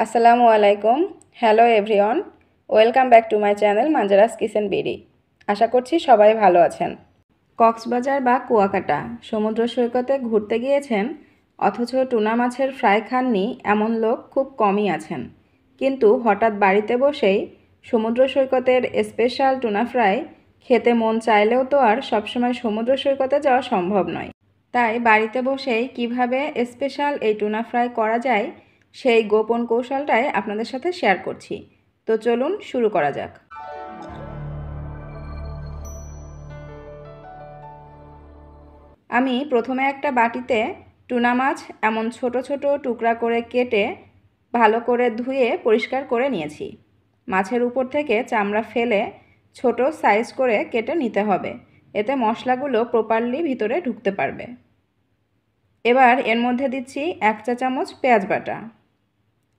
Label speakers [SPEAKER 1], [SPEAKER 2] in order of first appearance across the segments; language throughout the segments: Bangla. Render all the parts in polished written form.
[SPEAKER 1] আসসালামু আলাইকুম। Hello everyone, welcome back to my channel Manjara's kitchen BD. আশা করছি সবাই ভালো আছেন। কক্সবাজার বা কুয়াকাটা সমুদ্র সৈকতে ঘুরতে গিয়েছেন অথচ টুনা মাছের ফ্রাই খাননি এমন লোক খুব কমই আছেন। কিন্তু হঠাৎ বাড়িতে বসেই সমুদ্র সৈকতের স্পেশাল টুনা ফ্রাই খেতে মন চাইলেও তো আর সবসময় সমুদ্র সৈকতে যাওয়া সম্ভব নয়। তাই বাড়িতে বসেই কিভাবে স্পেশাল এই টুনা ফ্রাই করা যায় সেই গোপন কৌশলটাই আপনাদের সাথে শেয়ার করছি। তো চলুন শুরু করা যাক। আমি প্রথমে একটা বাটিতে টুনা মাছ এমন ছোট ছোট টুকরা করে কেটে ভালো করে ধুয়ে পরিষ্কার করে নিয়েছি। মাছের উপর থেকে চামড়া ফেলে ছোট সাইজ করে কেটে নিতে হবে, এতে মশলাগুলো প্রপারলি ভিতরে ঢুকতে পারবে। এবার এর মধ্যে দিচ্ছি 1 চা চামচ পেঁয়াজ বাটা,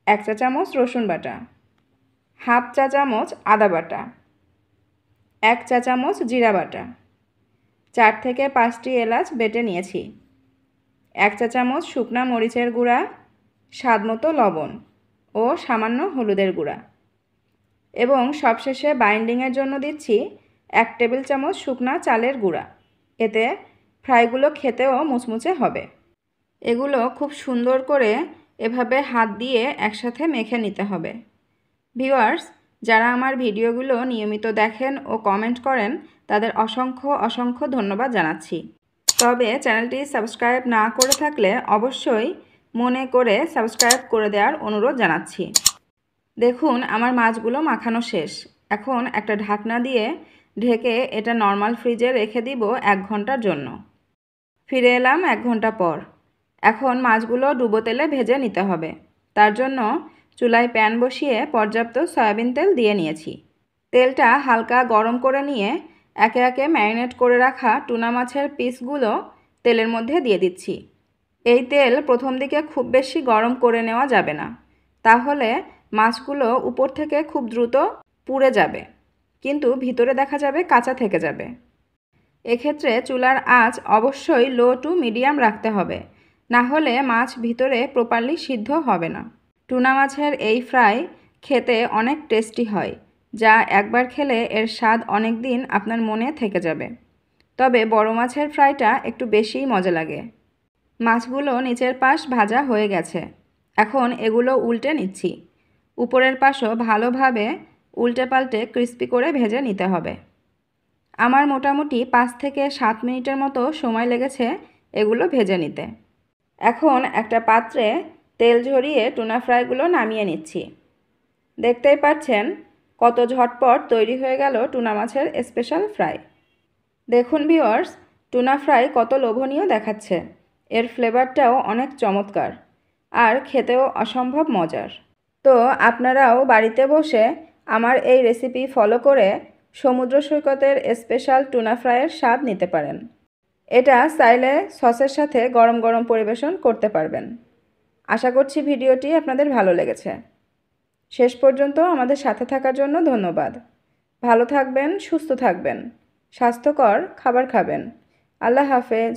[SPEAKER 1] 1 চা চামচ রসুন বাটা, হাফ চা চামচ আদা বাটা, 1 চা চামচ জিরা বাটা, 4 থেকে 5টি এলাচ বেটে নিয়েছি, 1 চা চামচ শুকনা মরিচের গুঁড়া, স্বাদমতো লবণ ও সামান্য হলুদের গুঁড়া এবং সবশেষে বাইন্ডিংয়ের জন্য দিচ্ছি 1 টেবিল চামচ শুকনা চালের গুঁড়া। এতে ফ্রাইগুলো খেতেও মুচমুচে হবে। এগুলো খুব সুন্দর করে এভাবে হাত দিয়ে একসাথে মেখে নিতে হবে। ভিউয়ার্স, যারা আমার ভিডিওগুলো নিয়মিত দেখেন ও কমেন্ট করেন তাদের অসংখ্য অসংখ্য ধন্যবাদ জানাচ্ছি। তবে চ্যানেলটি সাবস্ক্রাইব না করে থাকলে অবশ্যই মনে করে সাবস্ক্রাইব করে দেওয়ার অনুরোধ জানাচ্ছি। দেখুন আমার মাছগুলো মাখানো শেষ। এখন একটা ঢাকনা দিয়ে ঢেকে এটা নর্মাল ফ্রিজে রেখে দিব 1 ঘন্টার জন্য। ফিরে এলাম 1 ঘন্টা পর। এখন মাছগুলো ডুবো তেলে ভেজে নিতে হবে। তার জন্য চুলায় প্যান বসিয়ে পর্যাপ্ত সয়াবিন তেল দিয়ে নিয়েছি। তেলটা হালকা গরম করে নিয়ে একে একে ম্যারিনেট করে রাখা টুনা মাছের পিসগুলো তেলের মধ্যে দিয়ে দিচ্ছি। এই তেল প্রথম দিকে খুব বেশি গরম করে নেওয়া যাবে না, তাহলে মাছগুলো উপর থেকে খুব দ্রুত পুড়ে যাবে, কিন্তু ভিতরে দেখা যাবে কাঁচা থেকে যাবে। এক্ষেত্রে চুলার আঁচ অবশ্যই লো টু মিডিয়াম রাখতে হবে, না হলে মাছ ভিতরে প্রপারলি সিদ্ধ হবে না। টুনা মাছের এই ফ্রাই খেতে অনেক টেস্টি হয়, যা একবার খেলে এর স্বাদ অনেক দিন আপনার মনে থেকে যাবে। তবে বড় মাছের ফ্রাইটা একটু বেশিই মজা লাগে। মাছগুলো নিচের পাশ ভাজা হয়ে গেছে। এখন এগুলো উল্টে নিচ্ছি। উপরের পাশও ভালোভাবে উল্টে পাল্টে ক্রিস্পি করে ভেজে নিতে হবে। আমার মোটামুটি 5 থেকে 7 মিনিটের মতো সময় লেগেছে এগুলো ভেজে নিতে। এখন একটা পাত্রে তেল ঝরিয়ে টুনা ফ্রাইগুলো নামিয়ে নিচ্ছি। দেখতেই পাচ্ছেন কত ঝটপট তৈরি হয়ে গেল টুনা মাছের স্পেশাল ফ্রাই। দেখুন ভিউয়ার্স, টুনা ফ্রাই কত লোভনীয় দেখাচ্ছে। এর ফ্লেভারটাও অনেক চমৎকার আর খেতেও অসম্ভব মজার। তো আপনারাও বাড়িতে বসে আমার এই রেসিপি ফলো করে সমুদ্র সৈকতের স্পেশাল টুনা ফ্রাইয়ের স্বাদ নিতে পারেন। এটা চাইলে সসের সাথে গরম গরম পরিবেশন করতে পারবেন। আশা করছি ভিডিওটি আপনাদের ভালো লেগেছে। শেষ পর্যন্ত আমাদের সাথে থাকার জন্য ধন্যবাদ। ভালো থাকবেন, সুস্থ থাকবেন, স্বাস্থ্যকর খাবার খাবেন। আল্লাহ হাফেজ।